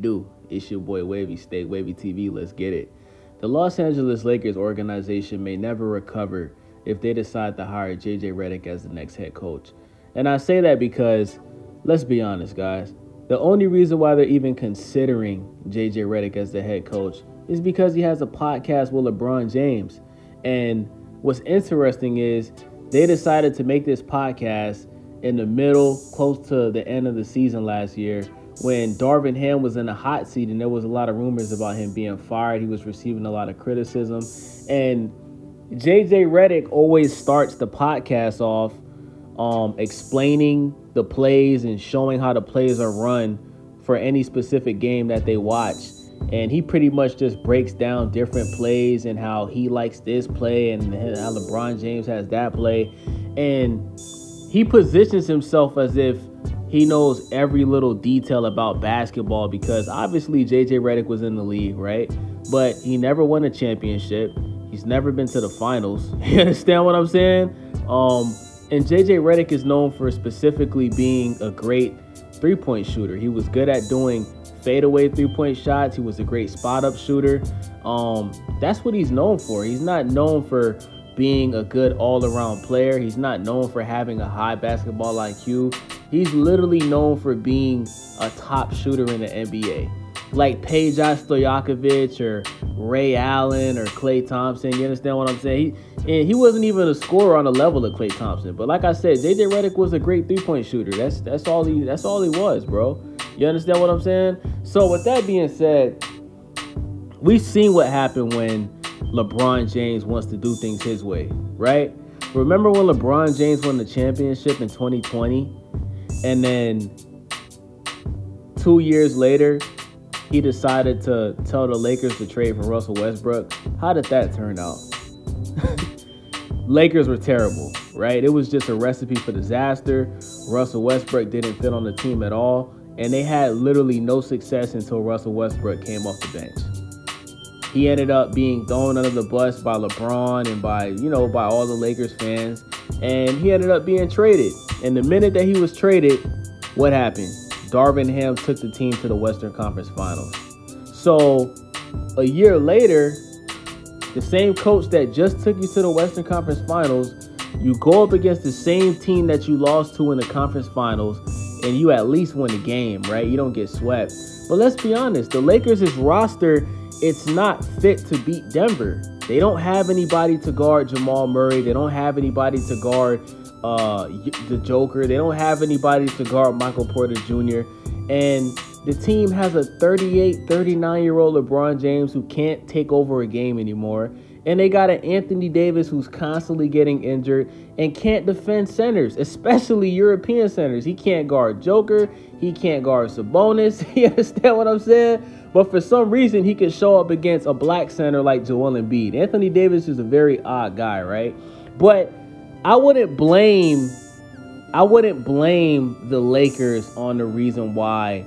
Do it's your boy Wavy Steak, Wavy TV. Let's get it. The Los Angeles Lakers organization may never recover if they decide to hire JJ Redick as the next head coach. And I say that because, let's be honest, guys, the only reason why they're even considering JJ Redick as the head coach is because he has a podcast with LeBron James. And what's interesting is they decided to make this podcast in the middle, close to the end of the season last year, when Darvin Ham was in the hot seat and there was a lot of rumors about him being fired. He was receiving a lot of criticism. And JJ Redick always starts the podcast off explaining the plays and showing how the plays are run for any specific game that they watch. And he pretty much just breaks down different plays and how he likes this play and how LeBron James has that play. And he positions himself as if he knows every little detail about basketball because obviously JJ Redick was in the league, right? But he never won a championship. He's never been to the finals. You understand what I'm saying? And JJ Redick is known for specifically being a great three-point shooter. He was good at doing fadeaway three-point shots. He was a great spot-up shooter. That's what he's known for. He's not known for being a good all-around player. He's not known for having a high basketball IQ. He's literally known for being a top shooter in the NBA. Like Peja Stojakovic or Ray Allen or Klay Thompson. You understand what I'm saying? He wasn't even a scorer on the level of Klay Thompson. But like I said, JJ Redick was a great three-point shooter. That's all he was, bro. You understand what I'm saying? So with that being said, we've seen what happened when LeBron James wants to do things his way, right? Remember when LeBron James won the championship in 2020? And then 2 years later, he decided to tell the Lakers to trade for Russell Westbrook. How did that turn out? Lakers were terrible, right? It was just a recipe for disaster. Russell Westbrook didn't fit on the team at all. And they had literally no success until Russell Westbrook came off the bench. He ended up being thrown under the bus by LeBron and by all the Lakers fans. And he ended up being traded. And the minute that he was traded, what happened? Darvin Ham took the team to the Western Conference Finals. So a year later, the same coach that just took you to the Western Conference Finals, you go up against the same team that you lost to in the conference finals, and you at least win the game, right? You don't get swept. But let's be honest, the Lakers' roster, it's not fit to beat Denver. They don't have anybody to guard Jamal Murray. They don't have anybody to guard the Joker. They don't have anybody to guard Michael Porter Jr. And the team has a 38, 39-year-old LeBron James who can't take over a game anymore. And they got an Anthony Davis who's constantly getting injured and can't defend centers, especially European centers. He can't guard Joker. He can't guard Sabonis. You understand what I'm saying? But for some reason, he can show up against a black center like Joel Embiid. Anthony Davis is a very odd guy, right? But I wouldn't blame the Lakers on the reason why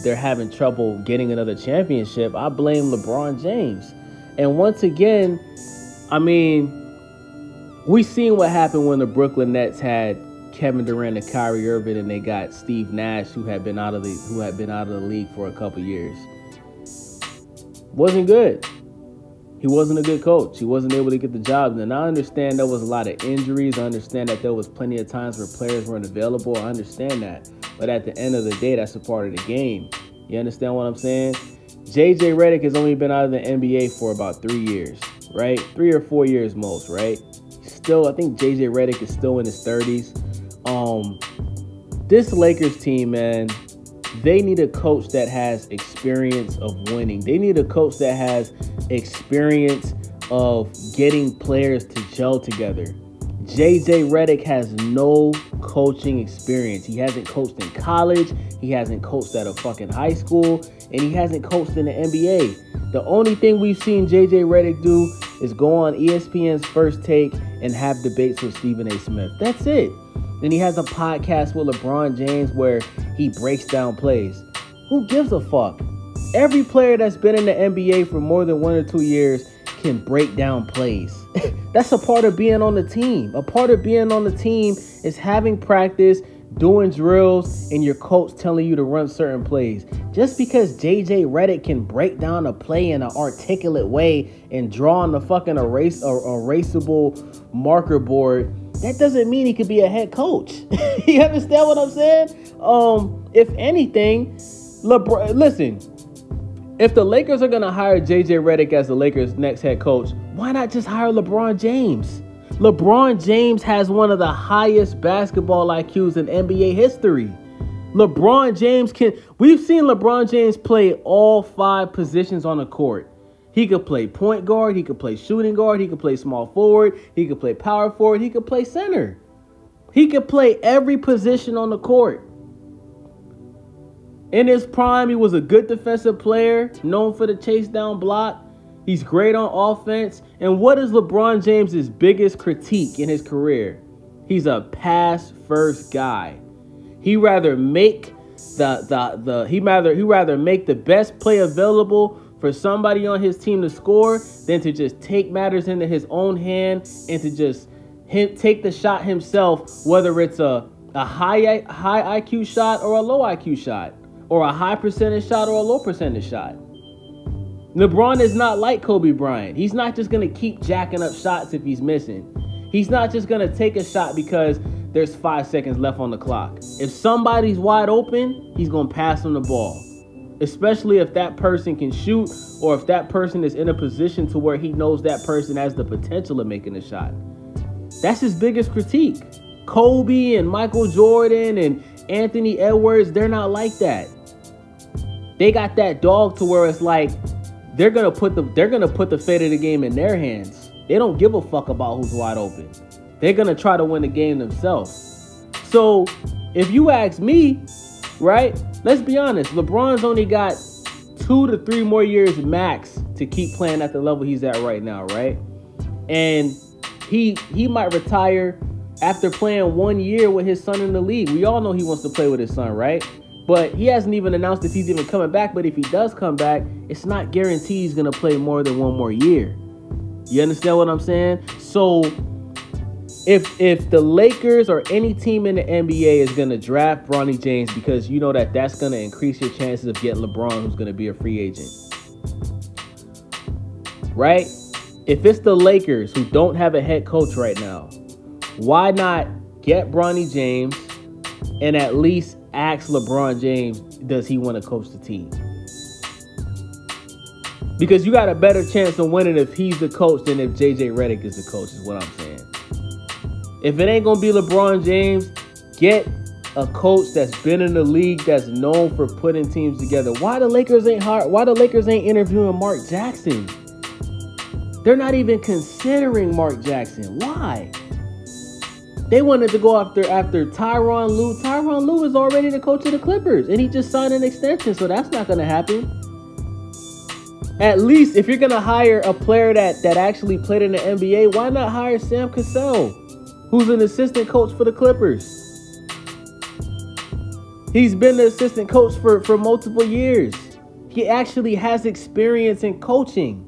they're having trouble getting another championship. I blame LeBron James. And once again, I mean, we seen what happened when the Brooklyn Nets had Kevin Durant and Kyrie Irving, and they got Steve Nash, who had been out of the league for a couple years. Wasn't good. He wasn't a good coach. He wasn't able to get the job done. I understand there was a lot of injuries. I understand that there was plenty of times where players weren't available. I understand that. But at the end of the day, that's a part of the game. You understand what I'm saying? JJ Redick has only been out of the NBA for about 3 years, right? 3 or 4 years most, right? Still, I think JJ Redick is still in his 30s. This Lakers team, man, they need a coach that has experience of winning. They need a coach that has experience of getting players to gel together. JJ Redick has no coaching experience. He hasn't coached in college. He hasn't coached at a fucking high school. And he hasn't coached in the NBA. The only thing we've seen JJ Redick do is go on ESPN's First Take and have debates with Stephen A. Smith. That's it. Then he has a podcast with LeBron James where he breaks down plays. Who gives a fuck? Every player that's been in the NBA for more than 1 or 2 years can break down plays. That's a part of being on the team. A part of being on the team is having practice, doing drills and your coach telling you to run certain plays. Just because JJ Redick can break down a play in an articulate way and draw on the fucking erasable marker board, that doesn't mean he could be a head coach. You understand what I'm saying? If anything, LeBron, listen, if the Lakers are going to hire JJ Redick as the Lakers' next head coach, why not just hire LeBron James? LeBron James has one of the highest basketball IQs in NBA history. LeBron James we've seen LeBron James play all 5 positions on the court. He could play point guard, he could play shooting guard, he could play small forward, he could play power forward, he could play center. He could play every position on the court. In his prime, he was a good defensive player, known for the chase down block. He's great on offense. And what is LeBron James's biggest critique in his career? He's a pass first guy. He rather make the best play available for somebody on his team to score than to just take matters into his own hand and to just take the shot himself, whether it's a high IQ shot or a low IQ shot, or a high percentage shot or a low percentage shot. LeBron is not like Kobe Bryant. He's not just going to keep jacking up shots if he's missing. He's not just going to take a shot because there's 5 seconds left on the clock. If somebody's wide open, he's going to pass him the ball. Especially if that person can shoot or if that person is in a position to where he knows that person has the potential of making a shot. That's his biggest critique. Kobe and Michael Jordan and Anthony Edwards, they're not like that. They got that dog to where it's like they're gonna put the fate of the game in their hands. They don't give a fuck about who's wide open. They're gonna try to win the game themselves. So if you ask me, right, let's be honest, LeBron's only got 2 to 3 more years max to keep playing at the level he's at right now, right? And he might retire after playing 1 year with his son in the league. We all know he wants to play with his son, right? But he hasn't even announced if he's even coming back. But if he does come back, it's not guaranteed he's going to play more than 1 more year. You understand what I'm saying? So if the Lakers or any team in the NBA is going to draft Bronny James, because you know that's going to increase your chances of getting LeBron, who's going to be a free agent. Right? If it's the Lakers who don't have a head coach right now, why not get Bronny James and at least ask LeBron James, does he want to coach the team? Because you got a better chance of winning if he's the coach than if JJ Redick is the coach, is what I'm saying. If it ain't going to be LeBron James, get a coach that's been in the league, that's known for putting teams together. Why the Lakers ain't interviewing Mark Jackson? They're not even considering Mark Jackson. Why? They wanted to go after Tyronn Lue. Tyronn Lue is already the coach of the Clippers, and he just signed an extension, so that's not going to happen. At least, if you're going to hire a player that actually played in the NBA, why not hire Sam Cassell, who's an assistant coach for the Clippers? He's been the assistant coach for multiple years. He actually has experience in coaching.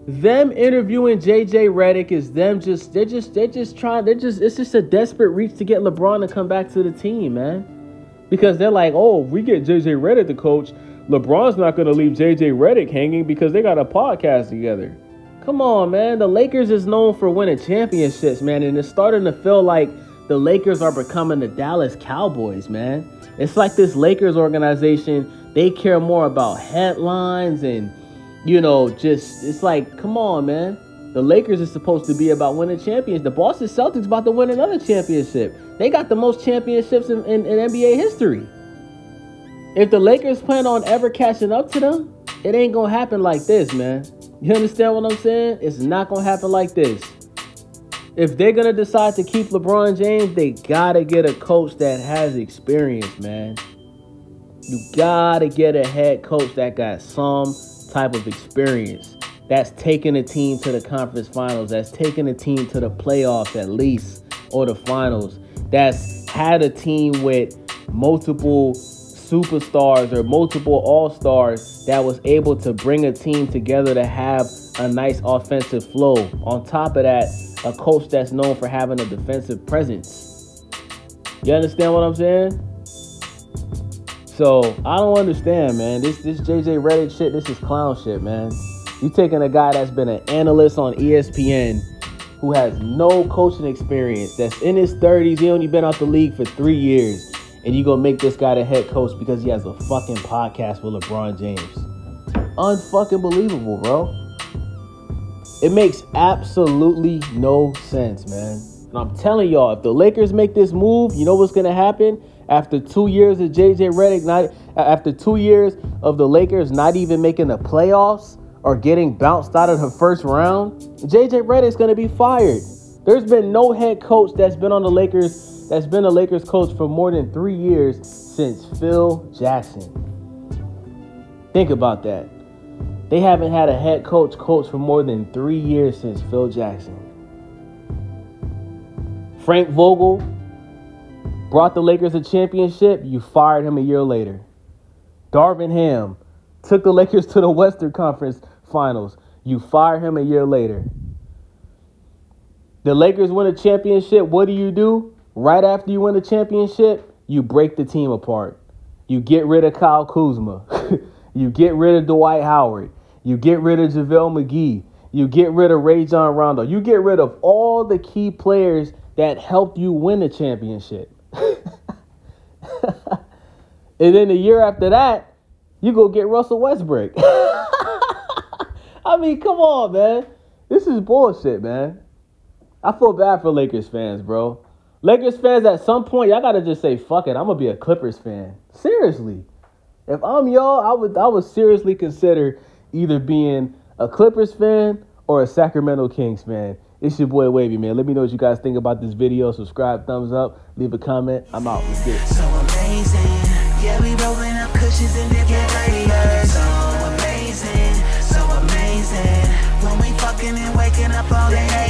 Them interviewing JJ Redick is it's just a desperate reach to get LeBron to come back to the team, man. Because they're like, oh, if we get JJ Redick the coach, LeBron's not going to leave JJ Redick hanging because they got a podcast together. Come on, man. The Lakers is known for winning championships, man. And it's starting to feel like the Lakers are becoming the Dallas Cowboys, man. It's like this Lakers organization, they care more about headlines and, you know, just, it's like, come on, man. The Lakers is supposed to be about winning champions. The Boston Celtics about to win another championship. They got the most championships in NBA history. If the Lakers plan on ever catching up to them, it ain't going to happen like this, man. You understand what I'm saying? It's not going to happen like this. If they're going to decide to keep LeBron James, they got to get a coach that has experience, man. You got to get a head coach that got some type of experience, that's taking a team to the conference finals, that's taking a team to the playoffs at least, or the finals, that's had a team with multiple superstars or multiple all-stars that was able to bring a team together to have a nice offensive flow. On top of that, a coach that's known for having a defensive presence. You understand what I'm saying? So I don't understand, man. This JJ Redick shit, this is clown shit, man. You taking a guy that's been an analyst on ESPN who has no coaching experience, that's in his 30s, he only been out the league for 3 years, and you gonna make this guy the head coach because he has a fucking podcast with LeBron James. Unfucking believable, bro. It makes absolutely no sense, man. And I'm telling y'all, if the Lakers make this move, you know what's gonna happen? After 2 years of JJ Redick, after 2 years of the Lakers not even making the playoffs or getting bounced out of the first round, JJ Redick's gonna be fired. There's been no head coach that's been on the Lakers, that's been a Lakers coach for more than 3 years since Phil Jackson. Think about that. They haven't had a head coach for more than 3 years since Phil Jackson. Frank Vogel brought the Lakers a championship. You fired him a year later. Darvin Ham took the Lakers to the Western Conference Finals. You fire him a year later. The Lakers win a championship. What do? Right after you win the championship, you break the team apart. You get rid of Kyle Kuzma. You get rid of Dwight Howard. You get rid of JaVale McGee. You get rid of Rajon Rondo. You get rid of all the key players that helped you win the championship. And then the year after that, you go get Russell Westbrook. I mean, come on, man. This is bullshit, man. I feel bad for Lakers fans, bro. Lakers fans, at some point, y'all got to just say, fuck it, I'm going to be a Clippers fan. Seriously. If I'm y'all, I would seriously consider either being a Clippers fan or a Sacramento Kings fan. It's your boy Wavy, man. Let me know what you guys think about this video. Subscribe, thumbs up, leave a comment. I'm out. Let's get it. So amazing. Yeah, we rolling up cushions in different flavors. So amazing. So amazing. When we fucking and waking up all day.